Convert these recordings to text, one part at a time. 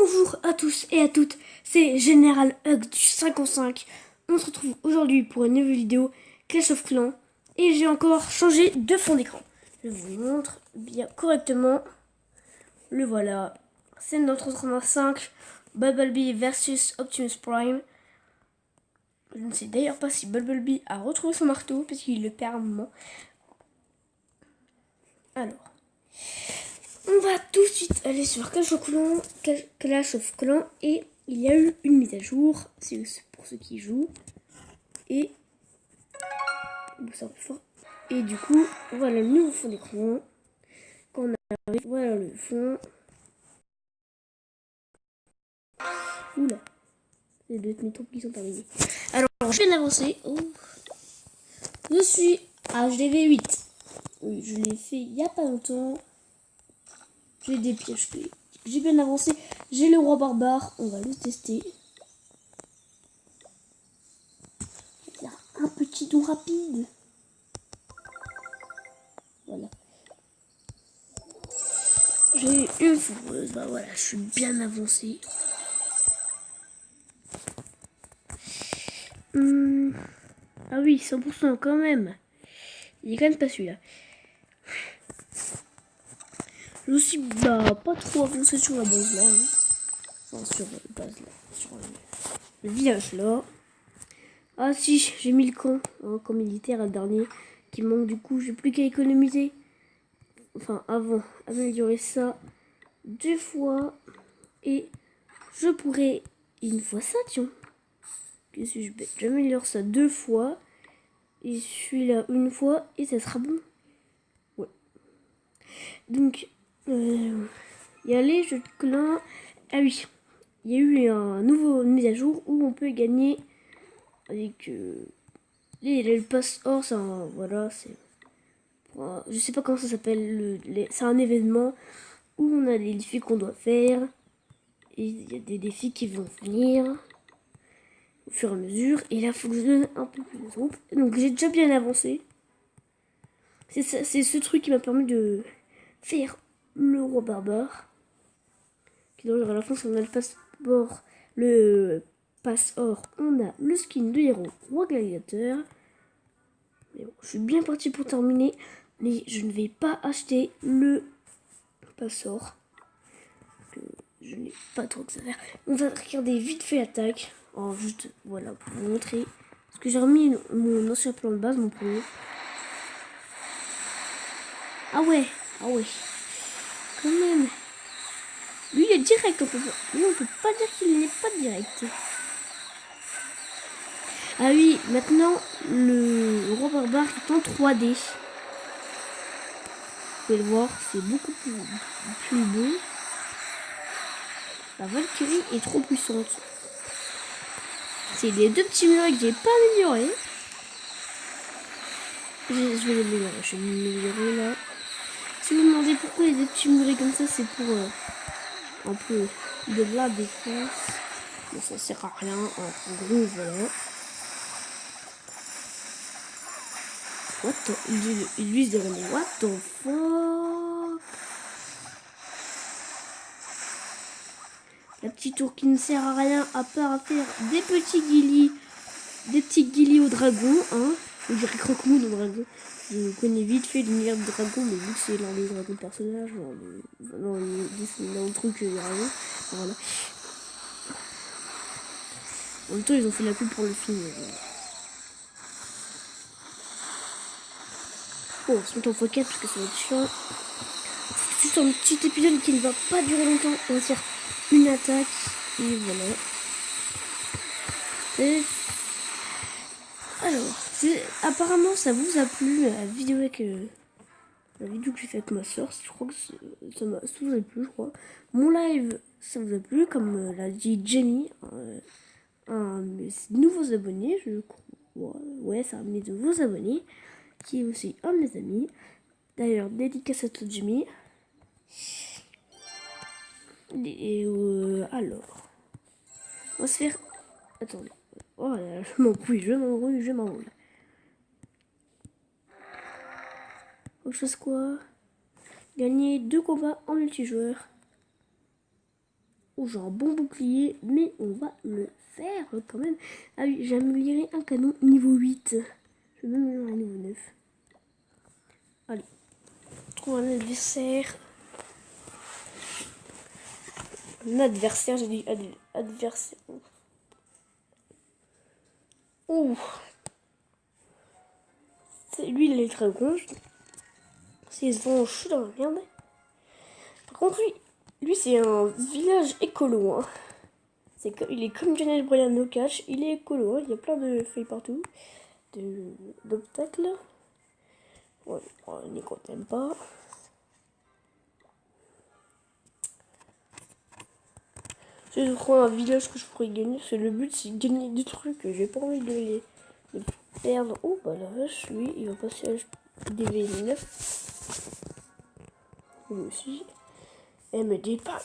Bonjour à tous et à toutes, c'est Général Hug du 5 en 5. On se retrouve aujourd'hui pour une nouvelle vidéo Clash of Clans et j'ai encore changé de fond d'écran. Je vous montre bien correctement. Le voilà. C'est notre 35 Bumblebee versus Optimus Prime. Je ne sais d'ailleurs pas si Bumblebee a retrouvé son marteau parce qu'il le perd un moment. Alors, on va tout de suite aller sur Clash of Clans et il y a eu une mise à jour, c'est pour ceux qui jouent. Et et du coup, voilà le nouveau fond d'écran. Quand on arrive, voilà le fond. Oula, les deux mes troupes qui sont terminées. Alors, je viens d'avancer. Oh. Je suis à HDV 8. Oui, je l'ai fait il n'y a pas longtemps. J'ai des pièges clés. J'ai bien avancé. J'ai le roi barbare. On va le tester. Il y a un petit don rapide. Voilà. J'ai une fourreuse. Bah voilà, je suis bien avancé. Ah oui, 100% quand même. Il est quand même pas celui-là. Je suis pas trop avancé sur la base là. Hein. Enfin, sur la base là. Sur le village là. Ah si, j'ai mis le camp militaire le dernier qui manque, du coup j'ai plus qu'à économiser. Enfin avant, améliorer ça 2 fois. Et je pourrais une fois ça, tiens. Qu'est-ce que je bête? J'améliore ça 2 fois. Et celui-là une fois et ça sera bon. Ouais. Donc, il y a les jeux de clans. Ah oui, il y a eu un nouveau mise à jour où on peut gagner avec le pass or. Voilà, c'est je sais pas comment ça s'appelle. C'est un événement où on a des défis qu'on doit faire et il y a des défis qui vont venir au fur et à mesure. Et là, il faut que je donne un peu plus de troupes. Donc, j'ai déjà bien avancé. C'est ce truc qui m'a permis de faire le roi barbare. Qui d'ailleurs à la fin, si on a le pass or, on a le skin de héros roi gladiateur. Mais bon, je suis bien parti pour terminer, mais je ne vais pas acheter le pass or. Je n'ai pas trop que ça faire. On va regarder vite fait l'attaque. Oh, juste voilà pour vous montrer. Parce que j'ai remis mon ancien plan de base, mon premier. Ah ouais, quand même. Lui, il est direct, lui, on peut pas dire qu'il n'est pas direct. Ah oui, maintenant, le roi barbare est en 3D. Vous pouvez le voir, c'est beaucoup plus beau. La Valkyrie est trop puissante. C'est les deux petits murets que j'ai pas améliorés. Je vais l'améliorer là. Si vous me demandez pourquoi les deux petits murets comme ça, c'est pour un peu de la défense. Mais ça sert à rien. En gros, voilà. What the... Il lui se demandait what the fuck. La petite tour qui ne sert à rien à part à faire des petits guilis au dragon, hein. Je dirais croque-moule au dragon. Je connais vite fait l'univers du dragon, mais vu que c'est l'un des dragons personnages, dans le truc dragon, voilà. En même temps, ils ont fait la pub pour le film. Bon, on se met en x4 parce que ça va être chiant. C'est juste un petit épisode qui ne va pas durer longtemps. On va faire une attaque et voilà. Alors, apparemment ça vous a plu la vidéo que j'ai fait avec ma soeur. Je crois que ça vous a plu, je crois. Mon live, ça vous a plu, comme l'a dit Jenny, un de mes nouveaux abonnés, je crois. Ouais, c'est un de mes nouveaux abonnés, qui est aussi un de mes amis. D'ailleurs, dédicace à toi, Jimmy. Et alors, on va se faire... Attendez. Oh là là, je m'embrouille. Faut que je fasse quoi? Gagner 2 combats en multijoueur. Oh, j'ai un bon bouclier, mais on va le faire quand même. Ah oui, j'ai amélioré un canon niveau 8. Je vais même améliorer un niveau 9. Allez, trouve un adversaire. Un adversaire, j'ai dit adversaire. Ouh. Lui, il est très con. C'est son chou dans la merde. Par contre, lui c'est un village écolo. Hein. Il est comme Janelle Brian No Cash. Il est écolo. Hein. Il y a plein de feuilles partout. D'obstacles. Ouais, on n'y compte même pas. Je crois un village que je pourrais gagner. C'est le but, c'est de gagner des trucs. J'ai pas envie de les perdre. Oh bah la vache, lui, il va passer à des V9. Lui aussi. Elle me dit pas.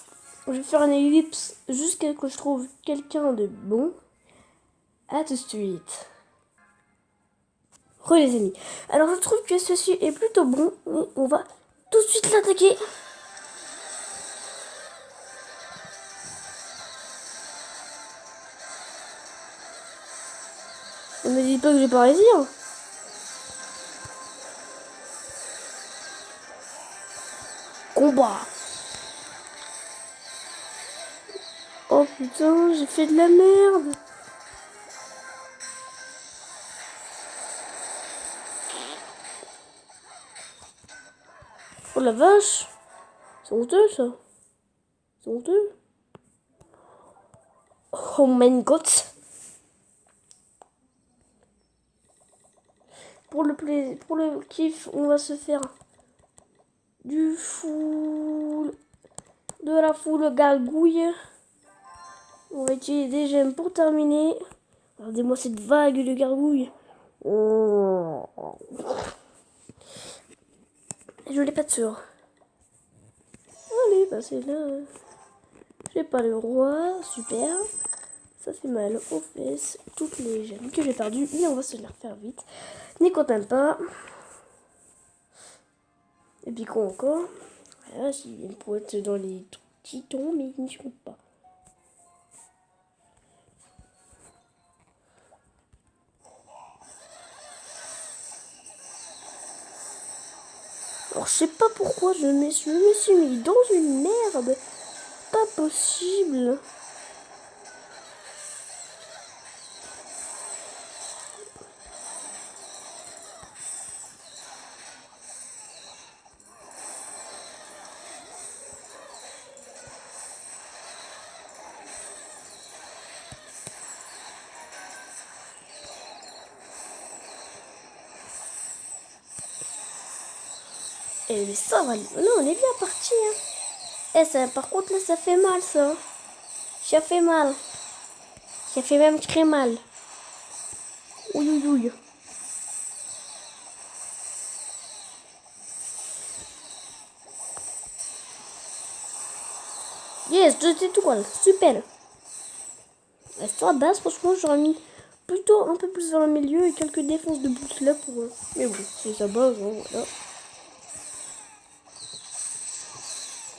Je vais faire une ellipse jusqu'à ce que je trouve quelqu'un de bon. À tout de suite. Re les amis. Alors je trouve que ceci est plutôt bon. On va tout de suite l'attaquer. Ne me dites pas que j'ai pas réussi. Hein. Combat. Oh putain, j'ai fait de la merde. Oh la vache. C'est honteux ça. C'est honteux. Oh my god. Pour le kiff, on va se faire de la foule gargouille. On va utiliser des gemmes pour terminer. Regardez-moi cette vague de gargouilles. Oh. Je l'ai pas de sœur. Allez, bah c'est là. J'ai pas le roi, super. Ça fait mal aux fesses. Toutes les gemmes que j'ai perdues, mais on va se les refaire vite. N'y compte même pas. Et puis quoi encore? Voilà, il y a une poète dans les titons, mais ils n'y comptent pas. Alors je sais pas pourquoi je me suis mis dans une merde. Pas possible. Et mais ça va. Non, on est bien parti. Hein. Eh, ça, par contre, là, ça fait mal, ça. Ça fait mal. Ça fait même très mal. Ouïe, ouïe, ouïe. Yes, 2 étoiles. Super. Sur la base, franchement, j'aurais mis plutôt un peu plus vers le milieu et quelques défenses de boost là pour... Mais bon, c'est sa base, hein, voilà.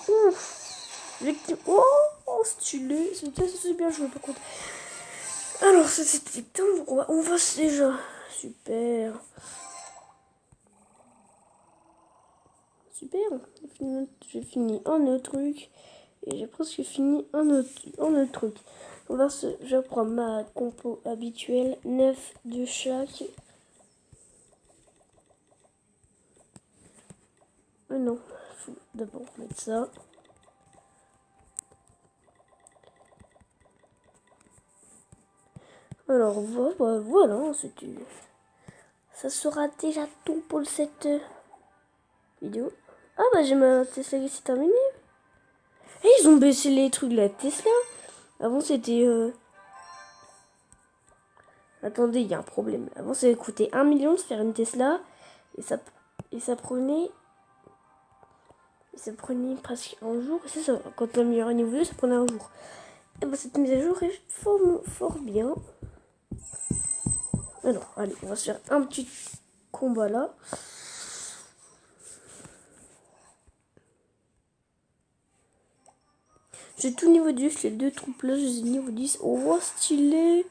Ouf. Oh, stylé. C'est bien joué, par contre. Alors, ça c'était temps. On va déjà. Super. Super. J'ai fini un autre truc. Et j'ai presque fini un autre truc. Je prends ma compo habituelle. 9 de chaque. Non. Faut d'abord mettre ça. Alors voilà, c'était... Ça sera déjà tout pour cette vidéo. Ah bah j'ai ma Tesla qui s'est terminée. Et ils ont baissé les trucs de la Tesla. Avant c'était... Attendez, il y a un problème. Avant ça coûtait 1 million de faire une Tesla. Et ça prenait... Ça prenait presque un jour. Et ça, quand on a mis un niveau 2, ça prenait un jour. Et bah cette mise à jour est fort bien. Alors, allez, on va se faire un petit combat là. J'ai tout niveau 10, les deux troupes là, je les ai niveau 10. Oh, stylé.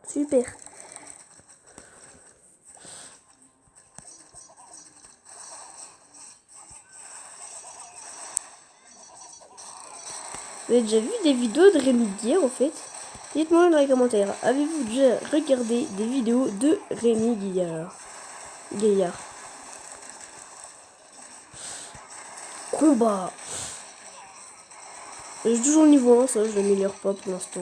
Super. Vous avez déjà vu des vidéos de Rémi Guerre, en fait? Dites-moi dans les commentaires, avez-vous déjà regardé des vidéos de Rémi Gaillard? Combat. J'ai toujours le niveau 1, ça je l'améliore pas pour l'instant.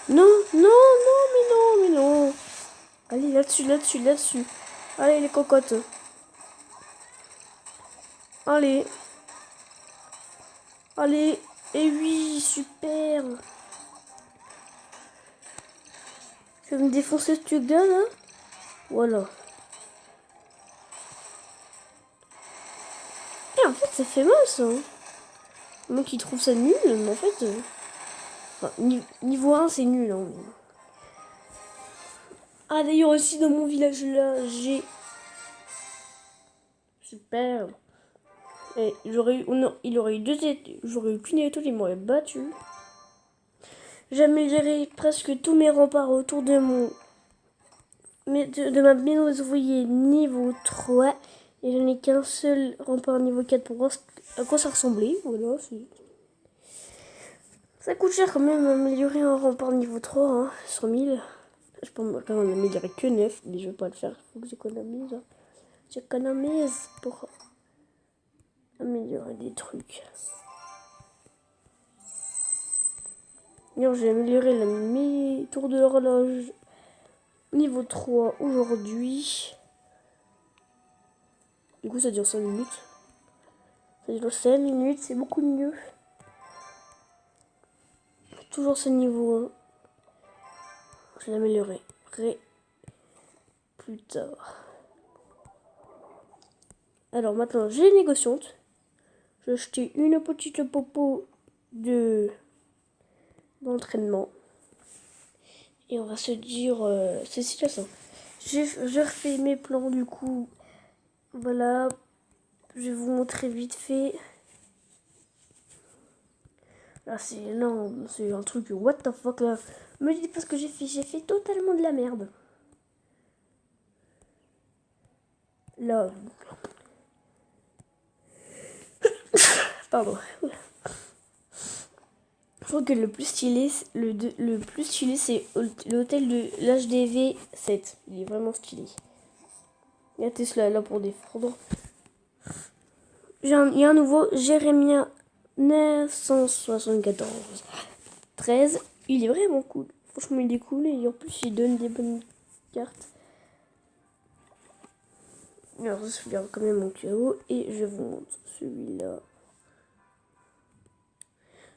Non, non, non, mais non, mais non. Allez, là-dessus, là-dessus, là-dessus. Allez, les cocottes. Allez. Allez. Et oui, super. Je vais me défoncer ce truc-là, là. Voilà. Et en fait, ça fait mal, ça. Hein. Moi qui trouve ça nul, mais en fait... Enfin, niveau 1, c'est nul. Hein. Ah, d'ailleurs, aussi, dans mon village, là, j'ai... Super. Et j'aurais eu... Non, il aurait eu j'aurais eu qu'une étoile, il m'aurait battu. J'améliorerai presque tous mes remparts autour de mon... de ma maison ouvrier niveau 3. Et je n'ai qu'un seul rempart niveau 4 pour voir à quoi ça ressemblait. Voilà, ça coûte cher quand même améliorer un rempart niveau 3, hein, 100 000. Je peux quand même améliorer que 9, mais je vais pas le faire, il faut que j'économise. Hein. J'économise pour améliorer des trucs. D'ailleurs, j'ai amélioré mes tours de horloge niveau 3 aujourd'hui. Du coup, ça dure 5 minutes. Ça dure 5 minutes, c'est beaucoup mieux. Toujours ce niveau 1. Je l'améliorerai plus tard. Alors maintenant, j'ai les négociantes. Je vais acheter une petite popo d'entraînement. Et on va se dire, c'est si ça. Je refais mes plans du coup. Voilà. Je vais vous montrer vite fait. Là, c'est un truc, what the fuck là. Me dites pas ce que j'ai fait totalement de la merde. Là. Pardon. Je crois que le plus stylé, c'est l'hôtel de l'HDV 7. Il est vraiment stylé. Il y a Tesla là pour défendre. Il y a un nouveau Jérémia 974 13. Il est vraiment cool. Franchement, il est cool et en plus, il donne des bonnes cartes. Alors, je garde quand même mon KO et je vous montre celui-là.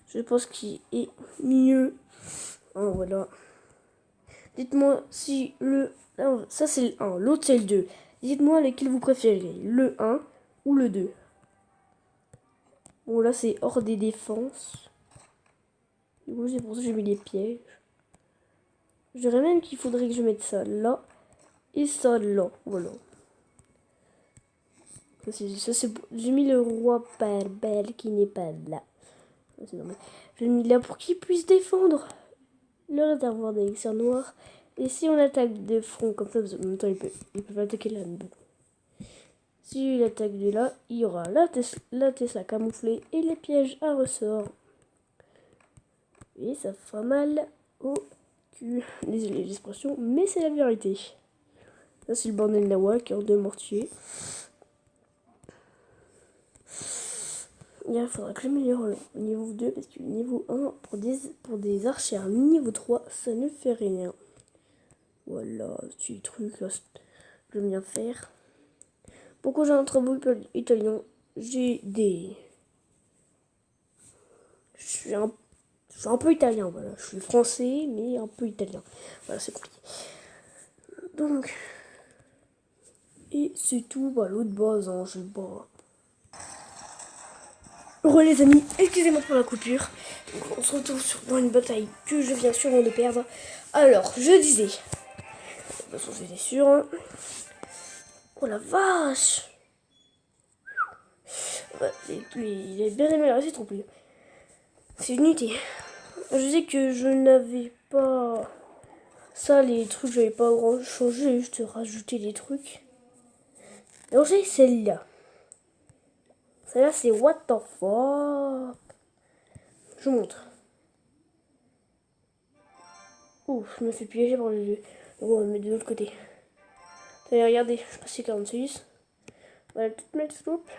Je pense qu'il est mieux. Oh, voilà. Dites-moi si le... Non, ça, c'est le 1. L'autre, c'est le 2. Dites-moi lequel vous préférez. Le 1 ou le 2. Bon, là, c'est hors des défenses. Du coup, c'est pour ça que j'ai mis les pièges. Je dirais même qu'il faudrait que je mette ça là. Et ça là. Voilà. Ça, c'est... J'ai mis le roi belle qui n'est pas là. C'est normal. Je l'ai mis là pour qu'il puisse défendre le réservoir d'élixir noir. Et si on attaque de front comme ça, en même temps, il peut attaquer là-dedans. Si il attaque de là, il y aura la Tesla camouflée et les pièges à ressort. Et ça fera mal au cul. Désolé l'expression, mais c'est la vérité. Ça, c'est le bordel d'Awa qui a deux mortiers. Il faudra que j'améliore le niveau 2 parce que le niveau 1 pour des archers niveau 3 ça ne fait rien. Voilà, petit truc là, j'aime bien faire. Pourquoi j'ai un travail italien? J'ai des... Je suis un peu italien, voilà. Je suis français mais un peu italien. Voilà, c'est compliqué. Donc... Et c'est tout, bah l'autre base, hein, je sais pas... Re les amis, excusez-moi pour la coupure. Donc, on se retrouve dans une bataille que je viens sûrement de perdre. Alors, je disais. De toute façon, j'étais sûr. Hein. Oh la vache! Ouais, il a bien amélioré, c'est trop plus. C'est une unité. Je disais que je n'avais pas... Ça, les trucs, j'avais pas grand changé, juste rajouter des trucs. Alors j'ai celle-là. Celle-là, c'est what the fuck. Je vous montre. Ouf, je me fais piéger par les yeux. Donc on va mettre de l'autre côté. Allez, regardez, je passe 46. Voilà toutes mes troupes.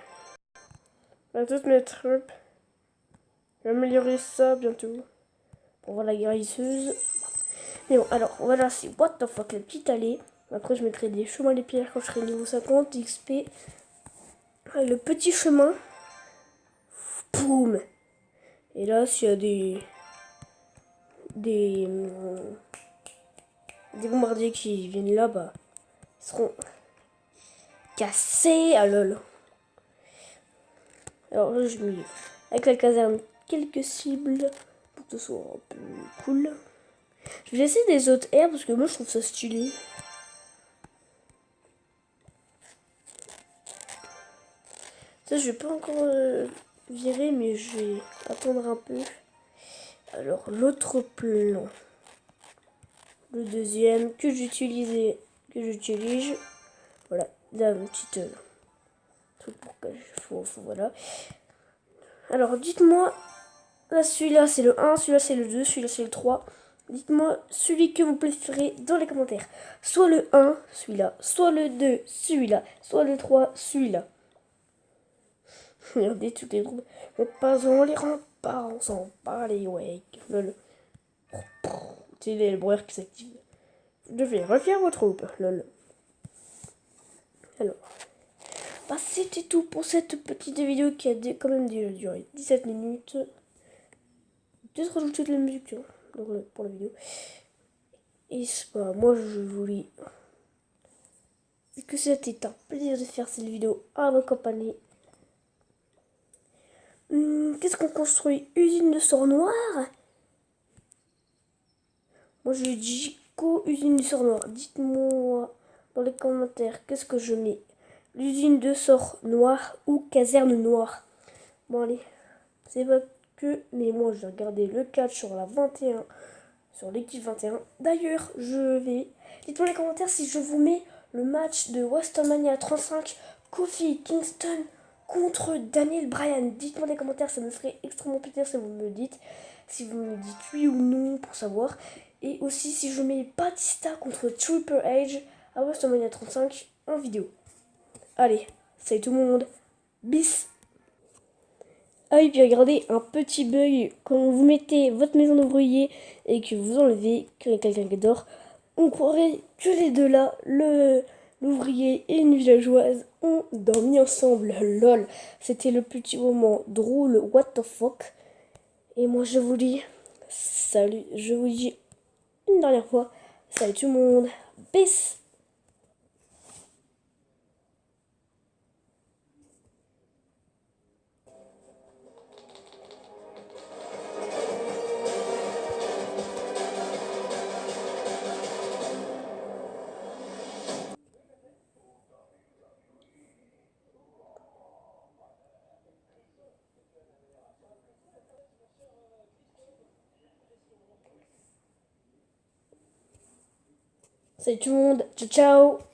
Voilà toutes mes troupes. Je vais améliorer ça bientôt. Pour voir la guérisseuse. Mais bon, alors, voilà, c'est what the fuck, la petite allée. Après, je mettrai des chemins des pierres quand je serai niveau 50, XP. Le petit chemin. Boum. Et là, s'il y a des bombardiers qui viennent là, bah, ils seront cassés. Ah lol. Alors là, je mets avec la caserne quelques cibles pour que ce soit un peu cool. Je vais essayer des autres airs parce que moi, je trouve ça stylé. Ça, je vais pas encore virer, mais je vais attendre un peu. Alors, l'autre plan. Le deuxième que j'utilise. Voilà, là, un petit truc pour que voilà. Alors, dites-moi, là, celui-là, c'est le 1, celui-là, c'est le 2, celui-là, c'est le 3. Dites-moi celui que vous préférez dans les commentaires. Soit le 1, celui-là, soit le 2, celui-là, soit le 3, celui-là. Regardez toutes les troupes. Mais pas dans les remparts, on s'en bat les wakes. Lol. C'est les bruits qui s'activent. Vous devez refaire vos troupes. Lol. Alors. Bah, c'était tout pour cette petite vidéo qui a quand même déjà duré 17 minutes. Peut-être rajouter de la musique, tu vois, pour la vidéo. Et bah, moi, je vous dis que c'était un plaisir de faire cette vidéo à vos compagnie. Qu'est-ce qu'on construit? Usine de sort noir? Moi, je dis usine de sort noir. Dites-moi dans les commentaires qu'est-ce que je mets. L'usine de sort noir ou caserne noire? Bon, allez. C'est pas que, mais moi, je vais regarder le catch sur la 21. Sur l'équipe 21. D'ailleurs, je vais... Dites-moi dans les commentaires si je vous mets le match de WrestleMania 35, Kofi Kingston contre Daniel Bryan. Dites-moi dans les commentaires, ça me ferait extrêmement plaisir si vous me le dites. Si vous me dites oui ou non pour savoir. Et aussi si je mets Batista contre Triple H à WrestleMania 35 en vidéo. Allez, salut tout le monde. Bis. Ah oui, puis regardez, un petit bug, quand vous mettez votre maison d'ouvrier et que vous enlevez, qu'il y a quelqu'un qui dort, on croirait que les deux là, l'ouvrier et une villageoise, ont dormi ensemble. Lol, c'était le petit moment drôle, what the fuck. Et moi je vous dis, salut, je vous dis une dernière fois, salut tout le monde, peace. Salut tout le monde, ciao ciao.